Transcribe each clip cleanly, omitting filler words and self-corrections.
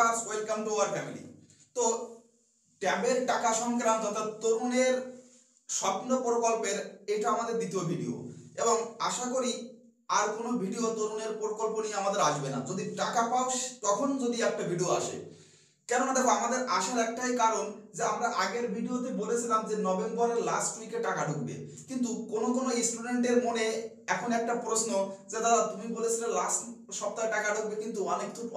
Viewers, welcome to our family. তো ট্যাবের টাকা সংক্রান্ত অর্থাৎ তরুণের স্বপ্ন প্রকল্পের এটা আমাদের দ্বিতীয় ভিডিও, এবং আশা করি আর কোনো ভিডিও তরুণের প্রকল্প নিয়ে আমাদের আসবে না। যদি টাকা পাও তখন যদি একটা ভিডিও আসে, কেননা দেখো আমাদের আসার একটাই কারণ যে আমরা আগের ভিডিওতে বলেছিলাম যে নভেম্বরের লাস্ট উইকে টাকা ঢুকবে, কিন্তু কোনো স্টুডেন্টের মনে এখন একটা প্রশ্ন যে দাদা তুমি বলেছিলে লাস্ট সপ্তাহে টাকা ঢুকবে, কিন্তু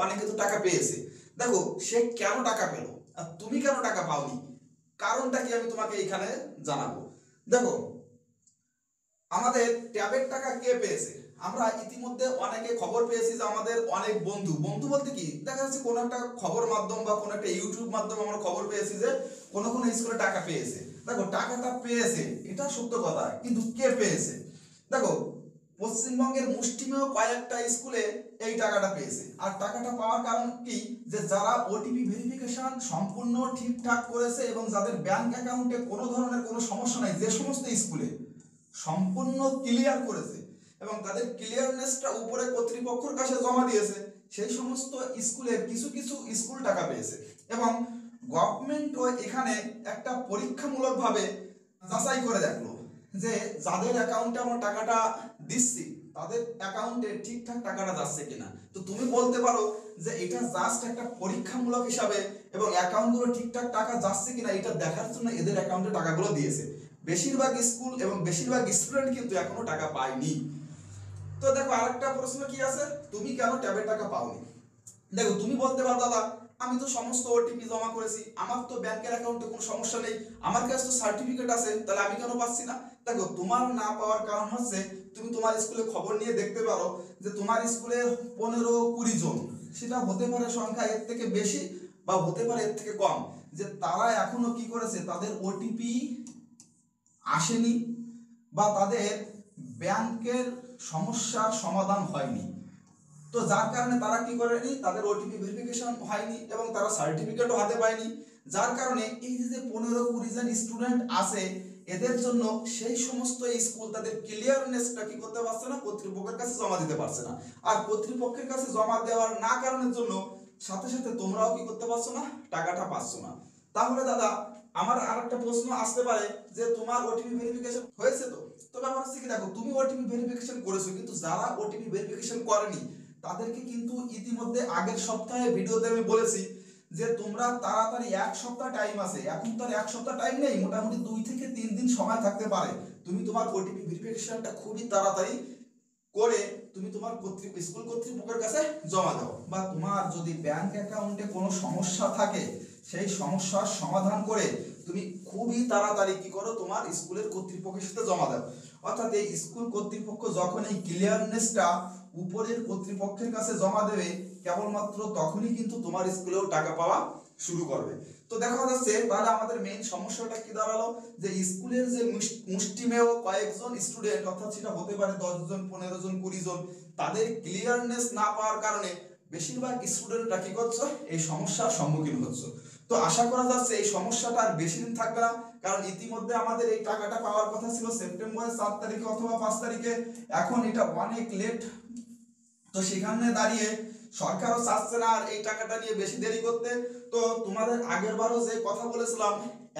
অনেকে তো টাকা পেয়েছে। দেখো সে কেন টাকা পেল আর তুমি কেন টাকা পাওনি, কারণটা কি আমি তোমাকে এখানে জানাবো। দেখো আমাদের ট্যাবের টাকা কে পেয়েছে, আমরা ইতিমধ্যে অনেকে খবর পেয়েছি যে আমাদের অনেক বন্ধু বলতে কি দেখা যাচ্ছে কোনো একটা খবর মাধ্যম বা কোনো একটা ইউটিউব মাধ্যমে আমরা খবর পেয়েছি যে কোনো স্কুলে টাকা পেয়েছে। দেখো টাকাটা পেয়েছে এটা সত্য কথা, কিন্তু কে পেয়েছে? দেখো পশ্চিমবঙ্গের মুষ্টিমেয় কয়েকটা স্কুলে এই টাকাটা পেয়েছে। আর টাকাটা পাওয়ার কারণ কি, যে যারা ওটিপি ভেরিফিকেশন সম্পূর্ণ ঠিকঠাক করেছে এবং যাদের ব্যাংক অ্যাকাউন্টে কোনো ধরনের কোনো সমস্যা নাই, যে সমস্ত স্কুলে সম্পূর্ণ ক্লিয়ার করেছে এবং তাদের ক্লিয়ারনেসটা উপরে কর্তৃপক্ষের কাছে জমা দিয়েছে, সেই সমস্ত স্কুলের কিছু স্কুল টাকা পেয়েছে। এবং গভর্নমেন্টও এখানে একটা পরীক্ষামূলকভাবে যাচাই করে দেখলো যে যাদের অ্যাকাউন্টে আমরা টাকাটা দিচ্ছি তাদের অ্যাকাউন্টে ঠিকঠাক টাকাটা যাচ্ছে কিনা। তো তুমি বলতে পারো যে এটা জাস্ট একটা পরীক্ষামূলক হিসাবে এবং অ্যাকাউন্টগুলো ঠিকঠাক টাকা যাচ্ছে কিনা এটা দেখার জন্য এদের অ্যাকাউন্টে টাকাগুলো দিয়েছে। বেশিরভাগ স্কুল এবং বেশিরভাগ স্টুডেন্ট কিন্তু এখনো টাকা পায়নি। তো দেখো আরেকটা প্রশ্ন কি আছে, তুমি কেন ট্যাবের টাকা পাওনি? দেখো তুমি বলতে পারো দাদা আমি তো সমস্ত ওটিপি জমা করেছি, আমার তো ব্যাংকের অ্যাকাউন্টে কোনো সমস্যা নেই, আমার কাছে তো সার্টিফিকেট আছে, তাহলে আমি কেন পাচ্ছি না? দেখো তোমার না পাওয়ার কারণ হচ্ছে তুমি তোমার স্কুলে খবর নিয়ে দেখতে পারো যে তোমার স্কুলে 15-20 জন, সেটা হতে পারে সংখ্যা এর থেকে বেশি বা হতে পারে এর থেকে কম, যে তারা এখনো কি করেছে তাদের ওটিপি আসেনি বা তাদের ব্যাংকের সমস্যার সমাধান হয়নি। তো যার কারণে তারা কি করেনি, তাদের ওটিপি ভেরিফিকেশন হয়নি এবং তারা সার্টিফিকেটও হাতে পায়নি। যার কারণে এই যে 15-20 জন স্টুডেন্ট আছে এদের জন্য সেই সমস্ত স্কুল তাদের ক্লিয়ারনেসটা কি করতে পারছে না, কর্তৃপক্ষের কাছে জমা দিতে পারছে না। আর কর্তৃপক্ষের কাছে জমা দেওয়ার না কারণের জন্য সাথে সাথে তোমরাও কি করতে পারছো না, টাকাটা পাচ্ছ না। তাহলে দাদা আমার আরেকটা প্রশ্ন আসতে পারে যে তোমার ওটিপি ভেরিফিকেশন হয়েছে, তো ব্যাপার হচ্ছে কি দেখো তুমি ওটিপি ভেরিফিকেশন করেছো, কিন্তু যারা ওটিপি ভেরিফিকেশন করেনি তাদেরকে কিন্তু ইতিমধ্যে আগের সপ্তাহে ভিডিওতে আমি বলেছি যে তোমরা তাড়াতাড়ি 1 সপ্তাহ টাইম আছে, এখন তো আর 1 সপ্তাহ টাইম নেই, মোটামুটি 2 থেকে 3 দিন সময় থাকতে পারে। তুমি তোমার ওটিপি ভেরিফিকেশনটা খুবই তাড়াতাড়ি করে তুমি তোমার স্কুল কর্তৃপক্ষের কাছে জমা দাও, বা তোমার যদি ব্যাংক অ্যাকাউন্টে কোনো সমস্যা থাকে সেই সমস্যার সমাধান করে তুমি খুবই তাড়াতাড়ি কি করো, তোমার স্কুলের কর্তৃপক্ষের সাথে জমা দাও। অর্থাৎ এই স্কুল কর্তৃপক্ষ যখন এই ক্লিয়ারনেসটা উপরের কর্তৃপক্ষের কাছে জমা দেবে কেবলমাত্র তখনই কিন্তু তোমার স্কুলেও টাকা পাওয়া শুরু করবে। তো দেখা যাচ্ছে তাহলে আমাদের মেইন সমস্যাটা কি দাঁড়ালো, যে স্কুলের যে মুষ্টিমেয় কয়েকজন স্টুডেন্ট, অর্থাৎ সেটা হতে পারে 10 জন 15 জন 20 জন, তাদের ক্লিয়ারনেস না পাওয়ার কারণে বেশিরভাগ স্টুডেন্টরা কি করছে, এই সমস্যার সম্মুখীন হচ্ছে। তো আশা করা যাচ্ছে এই সমস্যাটা আর বেশি দিন থাকবে না, কারণ ইতিমধ্যে আমাদের এই টাকাটা পাওয়ার কথা ছিল সেপ্টেম্বরের 7 তারিখে অথবা 5 তারিখে, এখন এটা অনেক লেট। তো সেখানে দাঁড়িয়ে সরকারও চাচ্ছে না আর এই টাকাটা নিয়ে বেশি দেরি করতে। তো তোমাদের আগের বারও যে কথা বলেছিলাম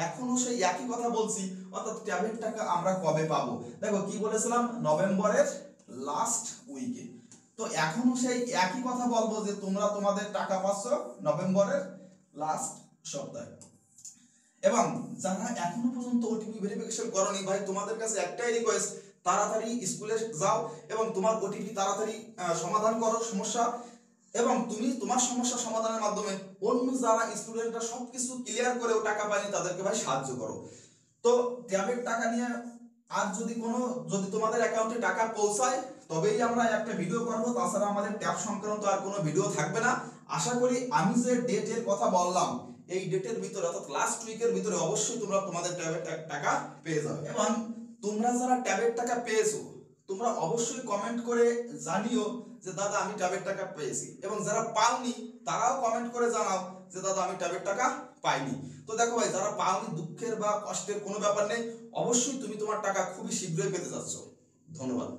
এখনো সেই একই কথা বলছি, অর্থাৎ ট্যাবের টাকা আমরা কবে পাবো। দেখো কি বলেছিলাম, নভেম্বরের লাস্ট উইকে। তো এখনো সেই একই কথা বলবো যে তোমরা তোমাদের টাকা পাচ্ছ নভেম্বরের লাস্ট সপ্তাহে। এবং যারা এখনো পর্যন্ত ওটিপি ভেরিফিকেশন করনি, ভাই তোমাদের কাছে একটাই রিকোয়েস্ট, তাড়াতাড়ি স্কুলে যাও এবং তোমার ওটিপি তাড়াতাড়ি সমাধান করো সমস্যা, এবং তুমি তোমার সমস্যা সমাধানের মাধ্যমে অন্য যারা স্টুডেন্টরা সবকিছু ক্লিয়ার করেও টাকা পায়নি তাদেরকে ভাই সাহায্য করো। তো ট্যাবের টাকা নিয়ে আর যদি তোমাদের অ্যাকাউন্টে টাকা পৌঁছায় তবেই আমরা একটা ভিডিও করব, তাছাড়া আমাদের ট্যাব সংক্রান্ত আর কোনো ভিডিও থাকবে না। আশা করি আমি যে ডেটের কথা বললাম এই ডেটের ভিতরে অর্থাৎ লাস্ট উইকের ভিতরে অবশ্যই তোমরা তোমাদের ট্যাবের টাকা পেয়ে যাবে। এবং তোমরা যারা ট্যাবের টাকা পেয়েছো তোমরা অবশ্যই কমেন্ট করে জানিও যে দাদা আমি ট্যাবের টাকা পেয়েছি, এবং যারা পাওনি তারাও কমেন্ট করে জানাও যে দাদা আমি ট্যাবের টাকা পাইনি। তো দেখো ভাই যারা পাওনি দুঃখের বা কষ্টের কোনো ব্যাপার নেই, অবশ্যই তুমি তোমার টাকা খুবই শীঘ্রই পেতে যাচ্ছ। ধন্যবাদ।